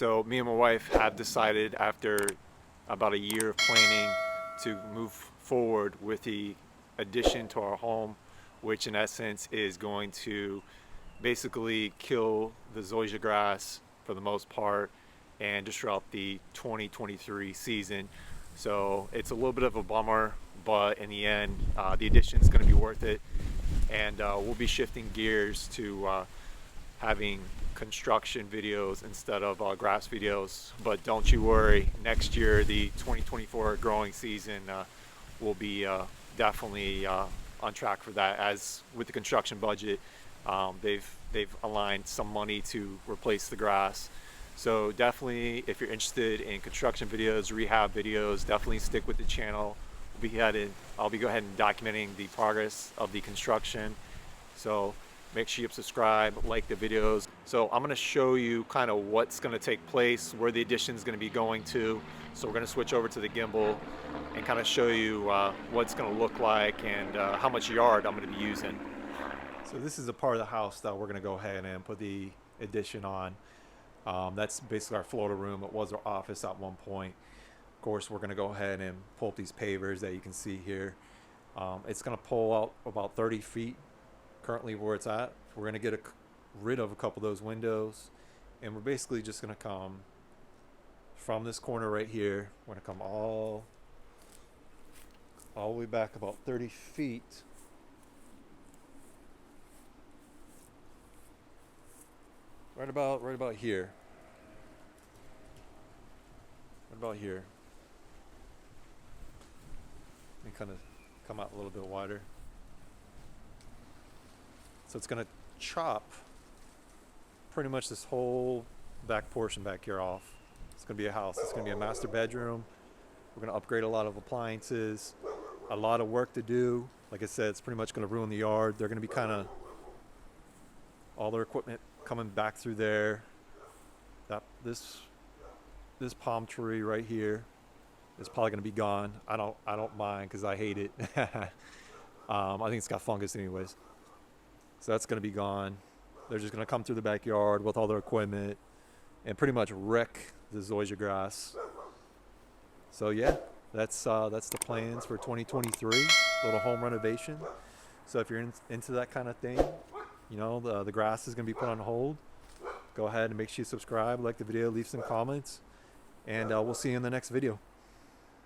So me and my wife have decided after about a year of planning to move forward with the addition to our home, which in essence is going to basically kill the zoysia grass for the most part and disrupt the 2023 season. So it's a little bit of a bummer, but in the end, the addition is going to be worth it. And we'll be shifting gears to having construction videos instead of grass videos. But don't you worry, next year, the 2024 growing season, will be definitely on track for that. As with the construction budget, they've aligned some money to replace the grass. So definitely, if you're interested in construction videos, rehab videos, definitely stick with the channel. I'll be go ahead and documenting the progress of the construction. So make sure you subscribe, like the videos. So I'm going to show you kind of what's going to take place, where the addition is going to be going to. So we're going to switch over to the gimbal and kind of show you what's going to look like and how much yard I'm going to be using. So this is a part of the house that we're going to go ahead and put the addition on. That's basically our floater room. It was our office at one point. Of course, we're going to go ahead and pull up these pavers that you can see here. It's going to pull out about 30 feet currently where it's at. We're going to get rid of a couple of those windows, and we're basically just going to come from this corner right here. We're going to come all the way back about 30 feet. Right about here. Right about here. Let me kind of come out a little bit wider. So it's going to chop pretty much this whole back portion back here off. It's going to be a house. It's going to be a master bedroom. We're going to upgrade a lot of appliances. A lot of work to do. Like I said, it's pretty much going to ruin the yard. They're going to be kind of all their equipment coming back through there. This palm tree right here is probably going to be gone. I don't mind because I hate it. I think it's got fungus anyways. So that's going to be gone. They're just going to come through the backyard with all their equipment and pretty much wreck the zoysia grass. So yeah, that's the plans for 2023. Little home renovation. So if you're into that kind of thing, you know, the grass is going to be put on hold. Go ahead and make sure you subscribe, like the video, leave some comments, and we'll see you in the next video.